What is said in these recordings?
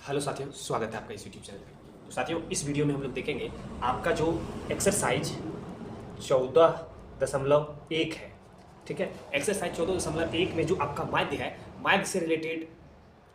Hello साथियों, स्वागत है आपका इस यूट्यूब चैनल पे। तो साथियों, इस वीडियो में हम लोग देखेंगे आपका जो एक्सरसाइज 14.1 है। ठीक है, एक्सरसाइज 14.1 में जो आपका माध्य है, माध्य से रिलेटेड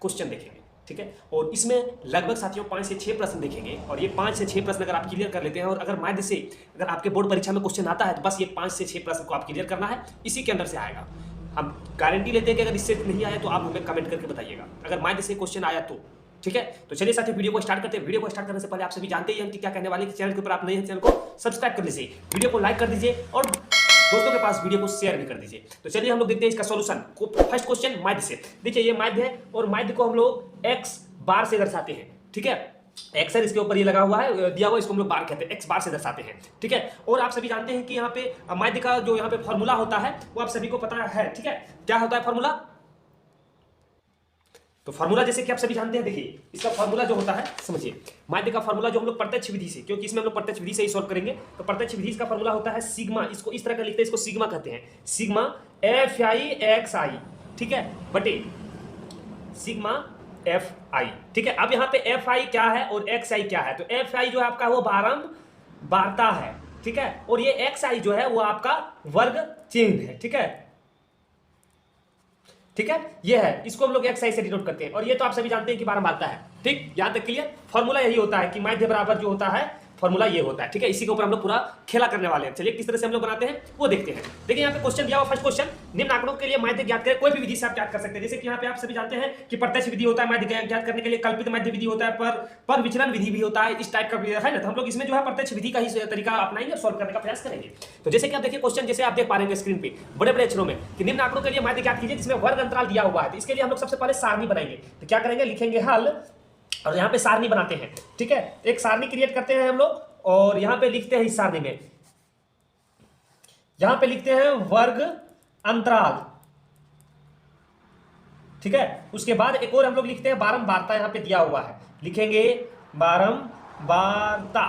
क्वेश्चन देखेंगे। ठीक है, और इसमें लगभग साथियों 5 से 6 प्रश्न देखेंगे, और ये 5 से 6 प्रश्न अगर आप क्लियर कर लेते हैं, और अगर माध्य से अगर आपके बोर्ड परीक्षा में क्वेश्चन आता है तो बस ये 5 से 6 प्रश्न को आप क्लियर करना है, इसी के अंदर से आएगा। हम गारंटी लेते हैं कि अगर इससे नहीं आया तो आप हमें कमेंट करके बताइएगा अगर माध्य से क्वेश्चन आया तो। ठीक है, तो चलिए साथियों वीडियो को स्टार्ट करते हैं। वीडियो को स्टार्ट करने से पहले आप सभी जानते ही हैं कि क्या कहने वाले, कि चैनल के ऊपर आप नए हैं, चैनल को सब्सक्राइब कर लीजिए, वीडियो को लाइक कर दीजिए और दोस्तों के पास वीडियो को शेयर भी कर दीजिए। तो चलिए हम लोग देखते हैं इसका सॉल्यूशन को। फर्स्ट क्वेश्चन माध्य से। देखिए ये माध्य है और माध्य को हम लोग x बार से दर्शाते हैं। ठीक है, एक्स इसके ऊपर ये लगा हुआ है, दिया हुआ, इसको हम लोग बार कहते हैं, एक्स बार से दर्शाते हैं। ठीक है, और आप सभी जानते हैं कि यहाँ पे माध्य का जो यहाँ पे फॉर्मूला होता है वो आप सभी को पता है। ठीक है, क्या होता है फॉर्मूला? तो फार्मूला जैसे कि आप सभी जानते हैं, देखिए इसका फार्मूला जो होता है, समझिए माध्य का फार्मूला जो हम लोग प्रत्यक्ष विधि से, क्योंकि इसमें हम लोग प्रत्यक्ष विधि से ही सॉल्व करेंगे, तो प्रत्यक्ष विधि का फार्मूला होता है सिग्मा। इसको इस तरह का लिखते हैं, इसको सिग्मा कहते हैं, सिग्मा एफ आई एक्स आई। ठीक है, बटे सिग्मा एफ आई। ठीक है, अब यहाँ पे एफ आई क्या है और एक्स आई क्या है? तो एफ आई जो है आपका वो बारंबारता है। ठीक है, और ये एक्स आई जो है वो आपका वर्ग चिन्ह है। ठीक है, ठीक है, ये है, इसको हम लोग एक्स से डिनोट करते हैं, और ये तो आप सभी जानते हैं कि बारंबारता है। ठीक, यहां तक क्लियर? फॉर्मूला यही होता है कि माध्य बराबर जो होता है फॉर्मूला ये होता है। ठीक है, इसी के ऊपर हम लोग पूरा खेला करने वाले हैं। चलिए किस तरह से हम लोग बनाते हैं वो देखते हैं। देखिए यहाँ पे क्वेश्चन दिया हुआ, फर्स्ट क्वेश्चन, निम्न आंकड़ों के लिए माध्य ज्ञात करें। कोई भी विधि से आप ज्ञात कर सकते हैं, जैसे कि यहाँ पे आप सभी जानते हैं कि प्रत्यक्ष विधि होता है माध्य ज्ञात करने के लिए, कल्पित माध्य विधि होता है, पर विचलन विधि भी होता है, इस टाइप का है ना। तो हम लोग इसमें जो है प्रत्यक्ष विधि का ही तरीका अपनाएंगे और सॉल्व करने का प्रयास करेंगे। तो जैसे कि आप देखिए क्वेश्चन, जैसे आप देख पा रहे हैं स्क्रीन पे बड़े बड़े अक्षरों में कि निम्न आंकड़ों के लिए माध्य ज्ञात कीजिए जिसमें वर्ग अंतराल दिया हुआ है। तो इसके लिए हम लोग सबसे पहले सारणी बनाएंगे। तो क्या करेंगे, लिखेंगे हल, और यहाँ पे सारणी बनाते हैं। ठीक है, एक सारणी क्रिएट करते हैं हम लोग, और यहां पे लिखते हैं इस सारणी में, यहां पे लिखते हैं वर्ग अंतराल। ठीक है, उसके बाद एक और हम लोग लिखते हैं बारंबारता, यहां पे दिया हुआ है, लिखेंगे बारंबारता,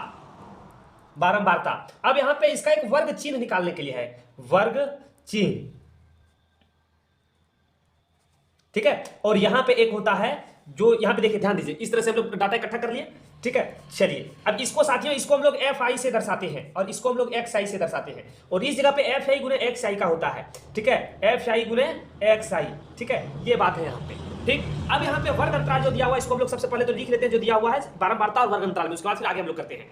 बारंबारता। अब यहां पे इसका एक वर्ग चिन्ह निकालने के लिए है, वर्ग चिन्ह। ठीक है, और यहां पे एक होता है जो यहां पे देखिए, ध्यान दीजिए, इस तरह से हम लोग डाटा इकट्ठा कर लिए। ठीक है, चलिए अब इसको साथियों, इसको हम लोग एफ आई से दर्शाते हैं और इसको हम लोग एक्स आई से दर्शाते हैं, और इस जगह पे एफ आई गुने एक्स आई का होता है। ठीक है, एफ आई गुने एक्स आई। ठीक है, ये बात है यहाँ पे। ठीक, अब यहाँ पे वर्ग अंतराल जो दिया हुआ है इसको हम लोग सबसे पहले तो लिख लेते हैं, जो दिया हुआ है बारंबारता और वर्ग अंतराल में, उसके बाद फिर आगे हम लोग करते हैं।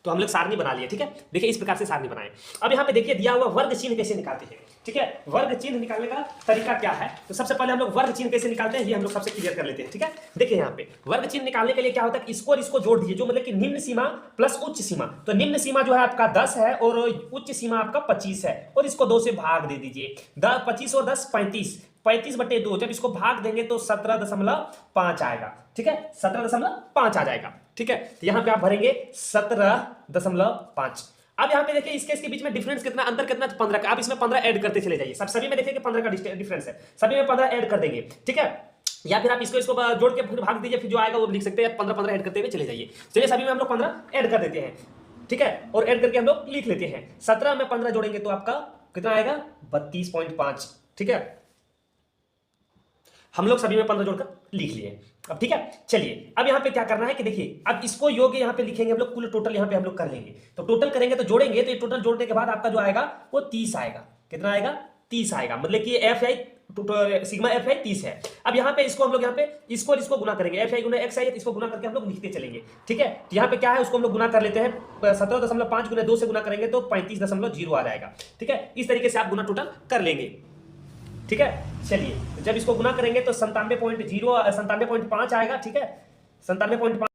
तो हम लोग सारणी बना लिए। ठीक है, देखिए इस प्रकार से सारणी बनाए। अब यहाँ पे देखिए दिया हुआ वर्ग चिन्ह कैसे निकालते हैं। ठीक है, वर्ग चिन्ह निकालने का तरीका क्या है? तो सबसे पहले हम लोग वर्ग चिन्ह कैसे निकालते हैं ये हम लोग सबसे क्लियर कर लेते हैं। ठीक है, देखिए यहाँ पे वर्ग चिन्ह निकालने के लिए क्या होता है, इसको और इसको जोड़ दीजिए, जो मतलब कि निम्न सीमा प्लस उच्च सीमा। तो निम्न सीमा जो है आपका 10 है और उच्च सीमा आपका 25 है, और इसको 2 से भाग दे दीजिए। 25 और 10 35, 35/2, जब इसको भाग देंगे तो 17.5 आएगा। ठीक है, 17.5 आ जाएगा। ठीक है, तो यहां पे आप भरेंगे 17.5। अब यहां पे देखिए इसके बीच में डिफरेंस कितना, अंतर कितना, 15 का। आप इसमें 15 ऐड करते चले जाइए, सभी में देखिए कि 15 का डिफरेंस है, सभी में 15 ऐड कर देंगे। ठीक है, या फिर आप इसको जोड़ के फिर भाग दीजिए, फिर जो आएगा वो लिख सकते हैं, 15 ऐड करते हुए चले जाइए। चलिए सभी में हम लोग 15 ऐड कर देते हैं। ठीक है, और ऐड करके हम लोग लिख लेते हैं, 17 में 15 जोड़ेंगे तो आपका कितना आएगा, 32.5। ठीक है, हम लोग सभी में 15 जोड़कर लिख लिए। अब ठीक है, चलिए अब यहाँ पे क्या करना है कि देखिए, अब इसको योग्य यहाँ पे लिखेंगे हम लोग, कुल टोटल यहाँ पे हम लोग कर लेंगे। तो टोटल करेंगे तो जोड़ेंगे, तो ये टोटल जोड़ने के बाद आपका जो आएगा वो 30 आएगा। कितना आएगा? 30 आएगा, मतलब कि एफ आई सिग्मा एफ आई 30 है। अब यहाँ पे इसको हम लोग यहाँ पे इसको और इसको गुना करेंगे, एफ आई गुना एक्स आई, इसको गुना करके हम लोग लिखते चलेंगे। ठीक है, तो यहाँ पे क्या है, उसको हम लोग गुना कर लेते हैं, 17.5 गुना 2 से गुना करेंगे तो 35.0 आ जाएगा। ठीक है, इस तरीके से आप गुना टोटल कर लेंगे। ठीक है, चलिए जब इसको गुना करेंगे तो 97.5 आएगा। ठीक है, 97.5।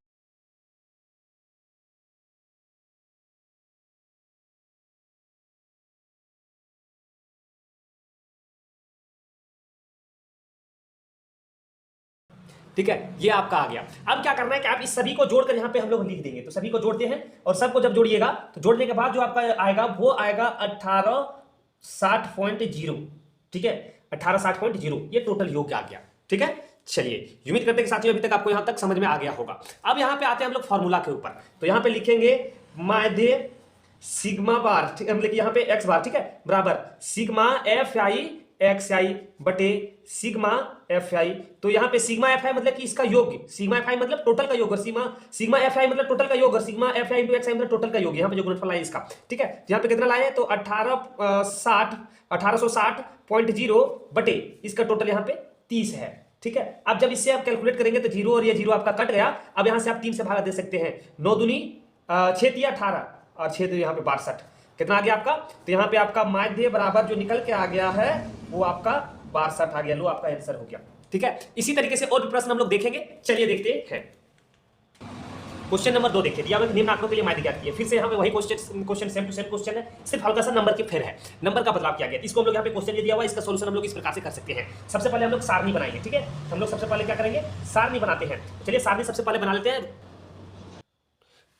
ठीक है, ये आपका आ गया। अब क्या करना है कि आप इस सभी को जोड़कर यहाँ पे हम लोग लिख देंगे। तो सभी को जोड़ते हैं, और सबको जब जोड़िएगा तो जोड़ने के बाद जो आपका आएगा वो आएगा 1860.0। ठीक है, 1860.0 ये टोटल योग आ गया। ठीक है, चलिए उम्मीद करते हैं कि साथियों अभी तक आपको यहां तक समझ में आ गया होगा। अब यहां पे आते हैं हम लोग फॉर्मूला के ऊपर। तो यहां पे लिखेंगे माध्य सिग्मा बार, ठीक है, मतलब कि यहां पे एक्स बार, ठीक है, बराबर सिग्मा एफ आई एक्स आई बटे सिग्मा एफ आई। तो यहाँ पे सिग्मा एफ आई मतलब कि इसका योग, सिग्मा एफ आई मतलब टोटल का योग, और सिग्मा एफ आई मतलब टोटल का योग, और sigma F I into X I मतलब टोटल का योग। यहाँ पे जो गुणनफल आया इसका, ठीक है, यहाँ पे कितना लाए तो 1860.0 बटे इसका टोटल यहाँ पे 30 है, ठीक है। अब जब इससे आप कैलकुलेट करेंगे तो जीरो और ये जीरो आपका कट गया। अब यहाँ से आप 3 से भागा दे सकते हैं, 9 दूनी 6 तिया 18 और 6 तो यहाँ पे 62, कितना आ गया आपका, तो यहाँ पे आपका माध्य बराबर जो निकल के आ गया है वो आपका 62 आ गया। लो आपका आंसर हो गया, ठीक है। इसी तरीके से और भी प्रश्न हम लोग देखेंगे, चलिए देखते हैं। क्वेश्चन नंबर 2 देखिए, दिया हुआ निम्न आंकड़ों के लिए माध्य ज्ञात कीजिए। फिर से यहाँ पे वही question same to same question है, सिर्फ हल्का सा नंबर के फेर है, नंबर का बदलाव किया गया। इसको हम लोग यहाँ पे क्वेश्चन ये दिया हुआ है, इसका सोल्यूशन हम लोग इस प्रकार से कर सकते हैं। सबसे पहले हम लोग सारणी बनाएंगे, ठीक है। हम लोग सबसे पहले क्या करेंगे, सारणी बनाते हैं। चलिए सारणी सबसे पहले बना लेते हैं।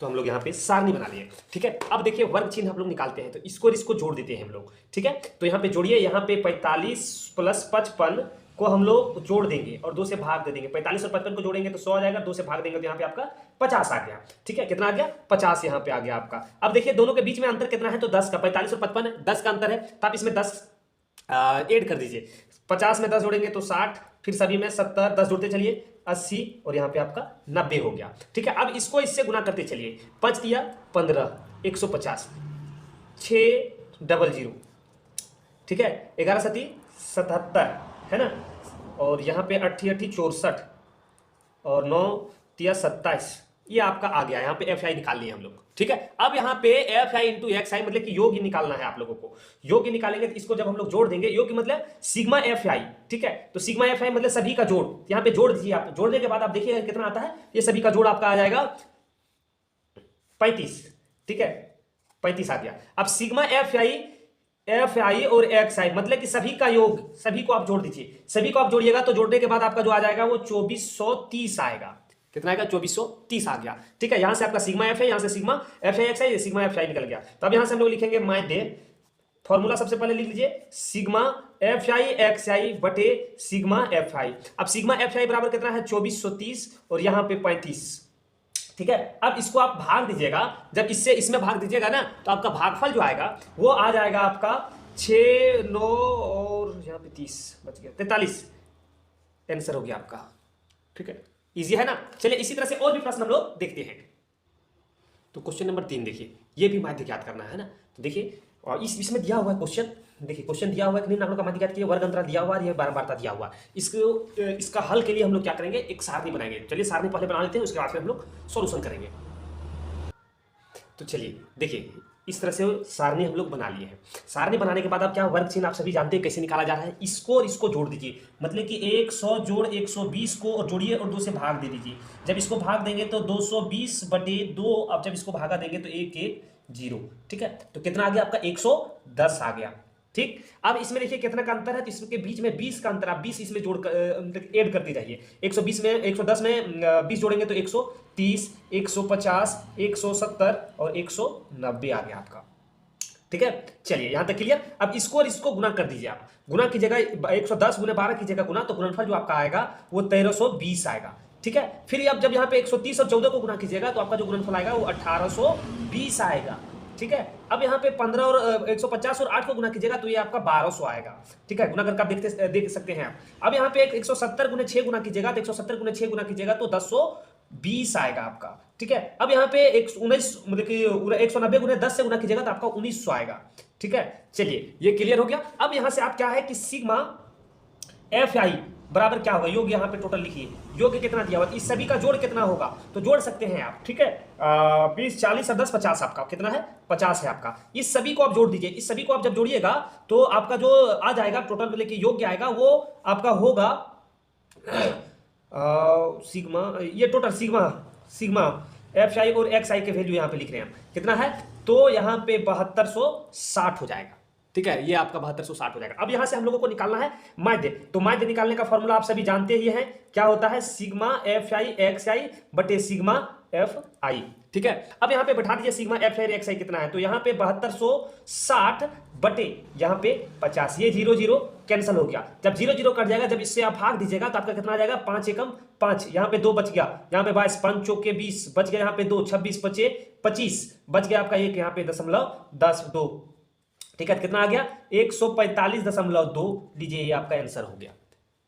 तो हम लोग यहाँ पे सारणी बना लिए, ठीक है। अब देखिए वर्ग चिन्ह हम लोग निकालते हैं, तो इसको और इसको जोड़ देते हैं हम लोग, ठीक है। तो यहाँ पे जोड़िए, यहाँ पे 45 + 55 को हम लोग जोड़ देंगे और 2 से भाग दे देंगे। 45 और 55 को जोड़ेंगे तो 100 आ जाएगा, 2 से भाग देंगे तो यहाँ पे आपका 50 आ गया, ठीक है। कितना आ गया, 50 यहाँ पे आ गया आपका। अब देखिए दोनों के बीच में अंतर कितना है, तो 10 का, 45 और 55 है, 10 का अंतर है, तो आप इसमें 10 ऐड कर दीजिए। 50 में 10 जोड़ेंगे तो 60, फिर सभी में 70, 10 जोड़ते चलिए 80, और यहाँ पे आपका 90 हो गया, ठीक है। अब इसको इससे गुना करते चलिए, 5 तिया 15, 150, 600, ठीक है, 11 सती 77 है ना, और यहाँ पे 8 8 64 और 9 तिया 27, ये आपका आ गया। यहाँ पे एफ आई निकाल लिया हम लोग, ठीक है। अब यहाँ पे F I into X I मतलब कि योग ही निकालना है आप लोगों को। योग ही निकालेंगे तो इसको जब हम लोग जोड़ देंगे, योग मतलब सिग्मा एफ आई, ठीक है। तो सिग्मा एफ आई मतलब सभी का जोड़, यहाँ पे जोड़ दीजिए आप। जोड़ने के बाद आप देखिएगा कितना आता है, ये सभी का जोड़ आपका आ जाएगा 35, ठीक है, 35 आ गया। अब सिग्मा एफ आई और एक्स आई मतलब कि सभी का योग, सभी को आप जोड़ दीजिए। सभी को आप जोड़िएगा तो जोड़ने के बाद आपका जो आ जाएगा वो 2430 आएगा। कितना आएगा, 2430 आ गया, ठीक है। यहां से आपका सिग्मा एफ है, यहां से सिग्मा एफ आई एक्स आई, सिग्मा एफ आई निकल गया। तो अब यहां से हम लोग लिखेंगे माध्य, फॉर्मूला सबसे पहले लिख लीजिए, सिग्मा एफ आई एक्स आई बटे सिग्मा एफ आई। अब सिग्मा एफ आई बराबर कितना है, 2430 और यहाँ पे 35, ठीक है। अब इसको आप भाग दीजिएगा, जब इससे इसमें भाग दीजिएगा ना तो आपका भागफल जो आएगा वो आ जाएगा आपका 6 9 और यहाँ पे 30 बच गया, 43 आंसर हो गया आपका, ठीक है। इजी है ना। चलिए इसी तरह से और भी प्रश्न हम लोग देखते हैं। तो क्वेश्चन नंबर 3 देखिए, ये भी माध्य ज्ञात करना है ना। तो देखिए और इसमें दिया हुआ है क्वेश्चन, देखिए क्वेश्चन दिया हुआ है कि निम्न आंकड़ों का माध्य ज्ञात कीजिए, वर्ग अंतराल दिया हुआ है, ये बारंबारता दिया हुआ है। इसका हल के लिए हम लोग क्या करेंगे, एक सारणी बनाएंगे। चलिए सारणी पहले बना लेते हैं, उसके बाद फिर हम लोग सॉल्यूशन करेंगे। तो चलिए देखिए इस तरह से सारणी हम लोग बना लिए हैं। सारणी बनाने के बाद अब क्या, वर्ग चिन्ह आप सभी जानते हैं कैसे निकाला जा रहा है। इसको और इसको जोड़ दीजिए, मतलब कि 100 जोड़ 120 को और जोड़िए और 2 से भाग दे दीजिए। जब इसको भाग देंगे तो 220 बटे 2, अब जब इसको भागा देंगे तो 1 1 0, ठीक है। तो कितना आ गया आपका, 110 आ गया, ठीक। अब इसमें देखिए कितना का अंतर है, तो इसके बीच में 20 का अंतर, आप 20 इसमें जोड़ ऐड करते जाइए। 120 में 110 में 20 जोड़ेंगे तो 130, 150, 170 और 190 आ गया आपका, ठीक है। चलिए यहां तक क्लियर। अब इसको और इसको गुना कर दीजिए आप। गुना कीजिएगा, 110 गुना 12 कीजिएगा गुना, तो गुणनफल जो आपका आएगा वो 1320 आएगा, ठीक है। फिर अब जब यहाँ पे 130 और 14 को गुना कीजिएगा तो आपका जो गुणनफल आएगा वो 1820 आएगा, ठीक है। अब यहाँ पे 15 और 150 और 8 को गुना कीजिएगा तो ये आपका 1200 आएगा, ठीक है। गुना करके आप देख सकते हैं आप। अब यहाँ पे 170 गुने 6 गुना कीजिएगा तो 170 गुने 6 गुना कीजिएगा तो 1020 आएगा आपका, ठीक है। अब यहाँ पे 19 मतलब कि 190 गुने 10 से गुना कीजिएगा तो आपका 1900 आएगा, ठीक है। चलिए ये क्लियर हो गया। अब यहाँ से आप क्या है कि सिग्मा एफ आई बराबर क्या होगा, योग यहाँ पे टोटल लिखिए, योग कितना दिया हुआ, इस सभी का जोड़ कितना होगा, तो जोड़ सकते हैं आप, ठीक है। 20 40 और 10 50, आपका कितना है, 50 है आपका। इस सभी को आप जोड़ दीजिए। इस सभी को आप जब जोड़िएगा तो आपका जो आ जाएगा टोटल मतलब कि योग आएगा वो आपका होगा सिग्मा, ये टोटल सिग्मा एफ आई और एक्स आई के वैल्यू यहाँ पे लिख रहे हैं, कितना है, तो यहाँ पे 7260 हो जाएगा, ठीक है। ये आपका 7260 हो जाएगा। अब यहां से हम लोगों को निकालना है माध्य। तो माध्य निकालने का फॉर्मूला आप सभी जानते ही हैं, क्या होता है, सिग्मा एफ आई एक्स आई बटे सिग्मा एफ आई, ठीक है। अब यहाँ पे बैठा दीजिए सिग्मा एफ आई एक्स आई कितना है, तो यहाँ पे 7260 बटे यहाँ पे 50, ये 0 0 कैंसिल हो गया। जब 0 0 कट जाएगा, जब इससे आप भाग दीजिएगा तो आपका कितना आ जाएगा, 5 एकम 5, यहाँ पे 2 बच गया, यहाँ पे 22, 5 चौके 20 बच गया, यहाँ पे 2 26 बचे 25 बच गया आपका, एक यहाँ पे 0.10 2 ठीक है, कितना आ गया 145.2, लीजिए ये आपका आंसर हो गया।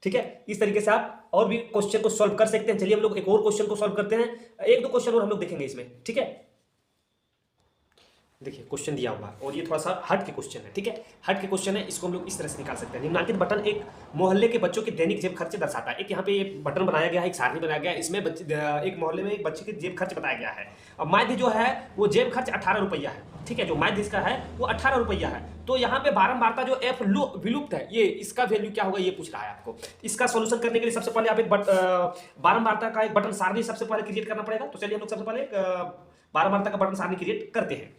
ठीक है, इस तरीके से आप और भी क्वेश्चन को सॉल्व कर सकते हैं। चलिए हम लोग एक और क्वेश्चन को सॉल्व करते हैं, एक दो क्वेश्चन और हम लोग देखेंगे इसमें। ठीक है, देखिए क्वेश्चन दिया हुआ है और ये थोड़ा सा हट के क्वेश्चन है। ठीक है, हट के क्वेश्चन है, इसको हम लोग इस तरह से निकाल सकते हैं। निम्नलिखित बटन एक मोहल्ले के बच्चों के दैनिक जेब खर्च दर्शाता है। एक यहाँ पे ये बटन बनाया गया है, एक सारणी बनाया गया है, इसमें एक मोहल्ले में एक बच्चे के जेब खर्च बताया गया है। अब माध्य जो है वो जेब खर्च 18 रुपया है। ठीक है, जो माध्य इसका है वो 18 रुपया है। तो यहाँ पे बारंबारता जो एफ विलुप्त है, ये इसका वैल्यू क्या होगा ये पूछ रहा है आपको। इसका सोल्यूशन करने के लिए सबसे पहले आप एक बारंबारता का एक बटन सारणी सबसे पहले क्रिएट करना पड़ेगा। तो चलिए हम लोग सबसे पहले बारंबारता का बटन सारणी क्रिएट करते हैं।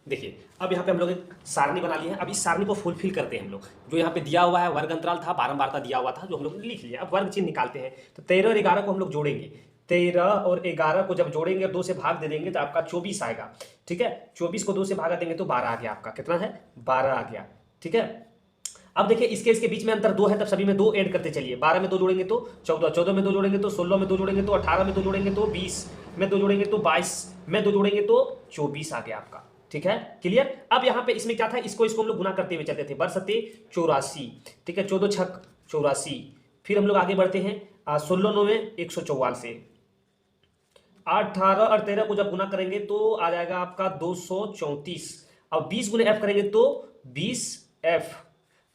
देखिए अब यहाँ पे हम लोग एक सारणी बना लिए हैं। अब इस सारणी को फुलफिल करते हैं हम लोग। जो यहाँ पे दिया हुआ है वर्ग अंतराल था, बारंबारता दिया हुआ था, जो हम लोग लिख लिया। अब वर्ग चिन्ह निकालते हैं। तो 13 और 11 को हम लोग जोड़ेंगे। 13 और 11 को जब जोड़ेंगे, 2 से भाग दे देंगे तो आपका 24 आएगा। ठीक है, 24 को 2 से भागा देंगे तो 12 आ गया। आपका कितना है 12 आ गया। ठीक है, अब देखिए इसके बीच में अंतर 2 है, तब सभी में 2 ऐड करते चलिए। 12 में 2 जोड़ेंगे तो 14, 14 में 2 जोड़ेंगे तो 16 में 2 जोड़ेंगे तो 18 में 2 जोड़ेंगे तो 20 में 2 जोड़ेंगे तो 22 में 2 जोड़ेंगे तो 24 आ गया आपका। ठीक है, क्लियर। अब यहाँ पे इसमें क्या था, इसको हम लोग गुना करते हुए चलते थे। बरसते 84। ठीक है, 14 छक 84। फिर हम लोग आगे बढ़ते हैं 16 9 में 144। 18 और 13 को जब गुना करेंगे तो आ जाएगा आपका 234। अब 20 गुने एफ करेंगे तो 20 एफ,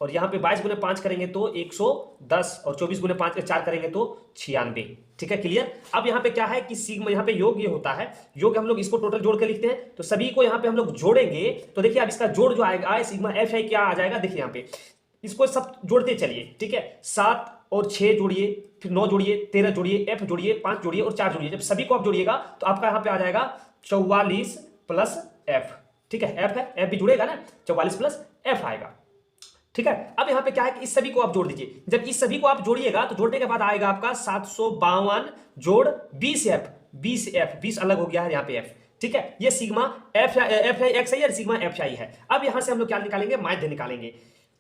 और यहाँ पे 22 गुने 5 करेंगे तो 110, और 24 गुने 4 करेंगे तो 96। ठीक है, क्लियर। अब यहाँ पे क्या है कि सिग्मा, यहाँ पे योग ये होता है, योग हम लोग इसको टोटल जोड़ के लिखते हैं। तो सभी को यहाँ पे हम लोग जोड़ेंगे तो देखिए अब इसका जोड़ जो आएगा सिग्मा एफ आई क्या आ जाएगा, देखिए यहाँ पे इसको सब जोड़ते चलिए। ठीक है, 7 और 6 जोड़िए, फिर 9 जोड़िए, 13 जोड़िए, एफ जोड़िए, 5 जोड़िए और 4 जोड़िए। जब सभी को आप जोड़िएगा तो आपका यहाँ पे आ जाएगा 44 प्लस एफ। ठीक है, एफ है, एफ भी जुड़ेगा ना, 44 प्लस एफ आएगा। ठीक है, अब यहाँ पे क्या है कि इस सभी को आप जोड़ दीजिए। जब इस सभी को आप जोड़िएगा तो जोड़ने के बाद आएगा आपका 752 जोड़ 20 एफ। 20 एफ, 20 अलग हो गया है यहाँ पे एफ। ठीक है, ये सिग्मा एफ एक्स है और सिग्मा एफ आई है। अब यहाँ से हम लोग क्या निकालेंगे, माध्य निकालेंगे।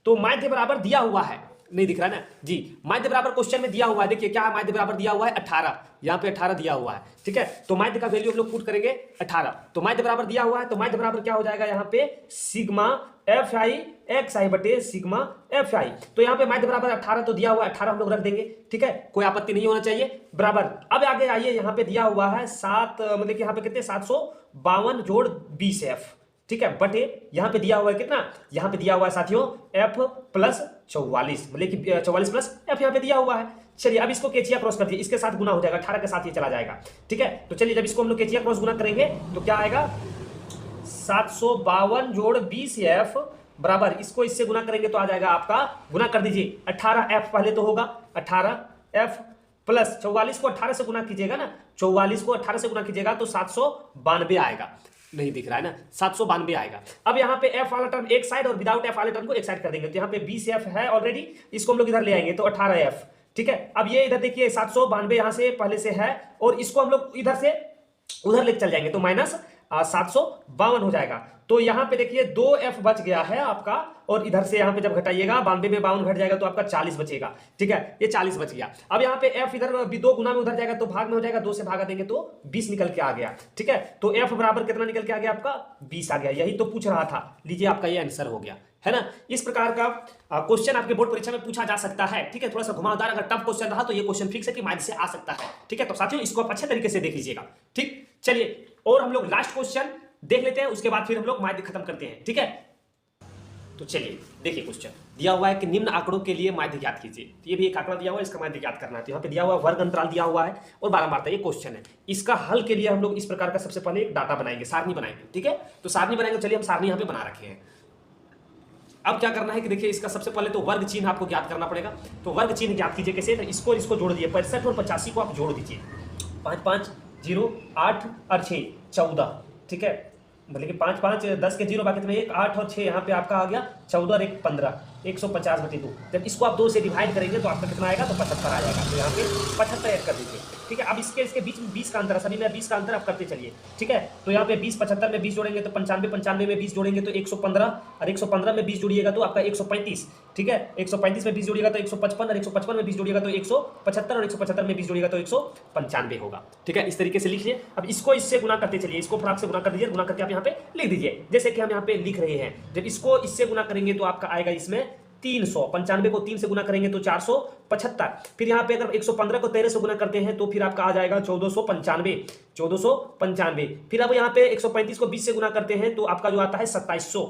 तो माध्य बराबर दिया हुआ है, नहीं दिख रहा है ना जी, माध्य बराबर क्वेश्चन में दिया हुआ है। देखिए क्या है, माध्य बराबर दिया हुआ है 18, यहाँ पे 18 दिया हुआ है। ठीक है, तो माध्य का वैल्यू हम लोग पुट करेंगे 18। तो माध्य बराबर दिया हुआ है, तो माध्य बराबर क्या हो जाएगा यहाँ पे सिग्मा एफ आई एक्स आई बटे सिग्मा एफ आई। तो यहाँ पे माध्य बराबर 18 तो दिया हुआ है, 18 हम लोग रख देंगे। ठीक है, कोई आपत्ति नहीं होना चाहिए, बराबर। अब आगे आइए, यहाँ पे दिया हुआ है 7, मतलब कि यहाँ पे कितने 752 जोड़ 20 एफ। ठीक है, बटे यहाँ पे दिया हुआ है कितना, यहाँ पे दिया हुआ है साथियों एफ प्लस 44, मतलब कि 44 प्लस एफ यहाँ पे दिया हुआ है। चलिए अब इसको केचिया क्रॉस कर दिए, इसके साथ गुना हो जाएगा, 18 के साथ ये चला जाएगा। ठीक है, तो चलिए जब इसको हम लोग केचिया क्रॉस गुना करेंगे तो क्या आएगा 752 जोड़ 20 एफ बराबर, इसको इससे गुना करेंगे तो आ जाएगा आपका, गुना कर दीजिए 18 एफ पहले तो होगा, 18 एफ प्लस 44 को 18 से गुना कीजिएगा ना, 44 को 18 से गुना कीजिएगा तो 792 आएगा। नहीं दिख रहा है ना, 792 आएगा। अब यहाँ पे एफ वाला टर्म एक साइड और विदाउट एफ वाले टर्म को एक साइड कर देंगे। तो यहाँ पे 20 एफ है ऑलरेडी, इसको हम लोग इधर ले आएंगे तो 18 एफ। ठीक है, अब ये इधर देखिए 792 यहाँ से पहले से है, और इसको हम लोग इधर से उधर लेके चल जाएंगे तो माइनस 752 हो जाएगा। तो यहाँ पे देखिए 2 एफ बच गया है आपका, और इधर से यहाँ पे जब घटाइएगा 92 में 52 घट जाएगा तो आपका 40 बचेगा। ठीक है, ये 40 बच गया। अब यहाँ पे एफ इधर भी 2 गुना में उधर जाएगा तो भाग में हो जाएगा, 2 से भागा देंगे तो 20 निकल के आ गया। ठीक है, तो एफ बराबर कितना निकल के आ गया आपका 20 आ गया। यही तो पूछ रहा था, लीजिए आपका ये आंसर हो गया, है ना। इस प्रकार का क्वेश्चन आपके बोर्ड परीक्षा में पूछा जा सकता है। ठीक है, थोड़ा सा घुमावदार अगर टफ क्वेश्चन रहा तो ये क्वेश्चन फिक्स है कि माइंड से आ सकता है। ठीक है, तो साथियों इसको आप अच्छे तरीके से देख लीजिएगा। ठीक, चलिए और हम लोग लास्ट क्वेश्चन देख लेते हैं, उसके बाद फिर हम लोग माध्य खत्म करते हैं। ठीक है, तो चलिए देखिए क्वेश्चन दिया हुआ है कि निम्न आंकड़ों के लिए माध्य ज्ञात कीजिए। तो ये भी एक आंकड़ा दिया हुआ है, इसका माध्य ज्ञात करना है। तो यहाँ पे दिया हुआ वर्ग अंतराल दिया हुआ है और बारंबारता, ये क्वेश्चन है। इसका हल के लिए हम लोग इस प्रकार का सबसे पहले एक डाटा बनाएंगे, सारणी बनाएंगे। ठीक है, तो सारणी बनाएंगे, चलिए हम सारणी यहाँ पे बना रखे हैं। अब क्या करना है कि देखिए इसका सबसे पहले तो वर्ग चिन्ह आपको ज्ञात करना पड़ेगा। तो वर्ग चिन्ह ज्ञात कीजिए कैसे, तो इसको जोड़ दीजिए, 65 और 85 को आप जोड़ दीजिए, 5 5 0 8 और 6 14। ठीक है, मतलब कि 5 5 10 के 0 बाकी में 1 8 और 6 यहाँ पे आपका आ गया 14 और 1 15, 150/2। जब इसको आप 2 से डिवाइड करेंगे तो आपका कितना आएगा, तो 75 आ जाएगा। तो यहाँ पे 75 ऐड कर दीजिए, ठीक है। अब इसके बीच में 20 का अंतर है, सभी में 20 का अंतर आप करते चलिए, ठीक है। तो यहाँ पे 20 75 में 20 जोड़ेंगे तो 95, 95 में 20 जोड़ेंगे तो 115, और 115 में 20 जोड़िएगा तो आपका 135, ठीक है। 135 में 20 जोड़िएगा तो 155, और 155 में 20 जोड़िएगा तो 175, और 175 में 20 जोड़िएगा तो 195 होगा, ठीक है। इस तरीके से लिखिए। अब इसको इससे गुना करते चलिए, इसको फटाक से गुना कर दीजिए, गुना करके आप यहाँ पे लिख दीजिए, जैसे कि हम यहाँ पे लिख रहे हैं। जब इसको इससे गुना करेंगे तो आपका आएगा इसमें 300, 95 को 3 से गुना करेंगे तो 475। फिर यहाँ पे अगर 115 को 13 से गुना करते हैं तो फिर आपका आ जाएगा 1495, 1495। फिर अब यहाँ पे 135 को 20 से गुना करते हैं तो आपका जो आता है 2700,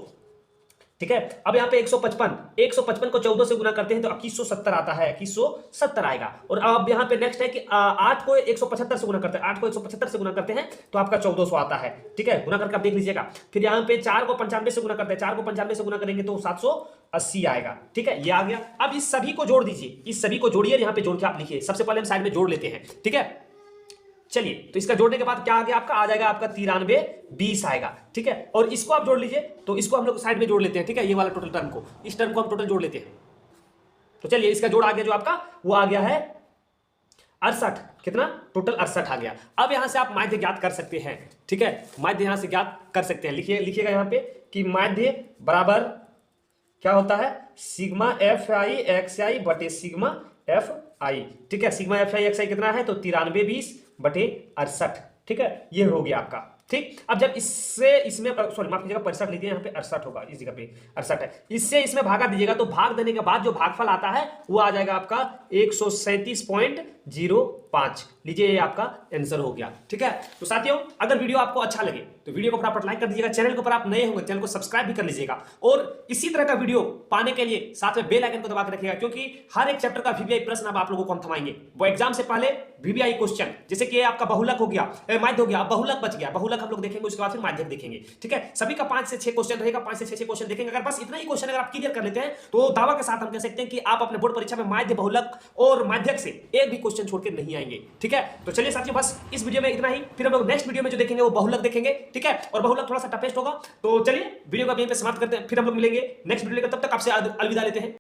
ठीक है। अब यहाँ पे 155 को 14 से गुना करते हैं तो 2170 आता है, 2170 आएगा। और अब यहाँ पे नेक्स्ट है कि 8 को 175 से गुना करते हैं, 8 को 175 से गुना करते हैं तो आपका 1400 आता है, ठीक है। गुना करके आप देख लीजिएगा। फिर यहाँ पे 4 को 95 से गुना करते हैं, 4 को 95 से गुना करेंगे तो 780 आएगा, ठीक है। ये आ गया। अब इस सभी को जोड़ दीजिए, इस सभी को जोड़िए, यहाँ पे जोड़ के आप लिखिए। सबसे पहले हम साइड में जोड़ लेते हैं, ठीक है। चलिए, तो इसका जोड़ने के बाद क्या आ गया आपका, आ जाएगा आपका 93 20 आएगा, ठीक है। और इसको आप जोड़ लीजिए, तो इसको हम लोग साइड में जोड़ लेते हैं, ठीक है। ये वाला टोटल टर्म को, इस टर्म को हम टोटल जोड़ लेते हैं। तो चलिए, इसका जोड़ आ गया जो आपका, वो आ गया है 68। कितना, टोटल 68 आ गया। अब यहां से आप माध्य ज्ञात कर सकते हैं, ठीक है। माध्य यहां से ज्ञात कर सकते हैं। लिखिएगा यहाँ पे कि माध्य बराबर क्या होता है, सिग्मा एफ आई एक्स आई बटे सिग्मा एफ आई, ठीक है। सिग्मा एफ आई एक्स आई कितना है, तो 93 20 बटे 68, ठीक है। ये हो गया आपका, ठीक। अब जब इससे इसमें, सॉरी माफ कीजिएगा, 65 लिख दिया, यहाँ पे 68 होगा, इस जगह पे 68 है। इससे इसमें भागा दीजिएगा तो भाग देने के बाद जो भागफल आता है वो आ जाएगा आपका 137.05। लीजिए, ये आपका आंसर हो गया, ठीक है। तो साथियों, अगर वीडियो आपको अच्छा लगे तो वीडियो को फटाफट लाइक कर दीजिएगा। चैनल के ऊपर आप नए होंगे, चैनल को सब्सक्राइब भी कर लीजिएगा। और इसी तरह का वीडियो पाने के लिए साथ में बेल आइकन को दबा के रखिएगा, क्योंकि हर एक चैप्टर का वीवीआई प्रश्न अब आप लोगों को हम थमाएंगे। वो एग्जाम से पहले वीवीआई क्वेश्चन, जैसे कि आपका बहुलक हो गया, माध्य हो गया, बहुलक बच गया, बहुलक हम लोग देखेंगे, उसके बाद फिर माध्यक देखेंगे, ठीक है। सभी का 5 से 6 क्वेश्चन रहेगा, 5 से 6 क्वेश्चन देखेंगे। अगर बस इतना ही क्वेश्चन अगर आप क्लियर कर लेते हैं तो दावा के साथ हम कह सकते हैं कि आप अपने बोर्ड परीक्षा में माध्य, बहुलक और माध्यक से एक भी क्वेश्चन छोड़ के नहीं आएंगे, ठीक है। तो चलिए साथियों, बस इस वीडियो में इतना ही। फिर हम लोग नेक्स्ट वीडियो में जो देखेंगे वो बहुलक देखेंगे, ठीक है। और बहुलक थोड़ा सा टफेस्ट होगा। तो चलिए, वीडियो को यहीं पे समाप्त करते हैं, फिर हम लोग मिलेंगे नेक्स्ट वीडियो लेकर। तब तक आपसे अलविदा लेते हैं।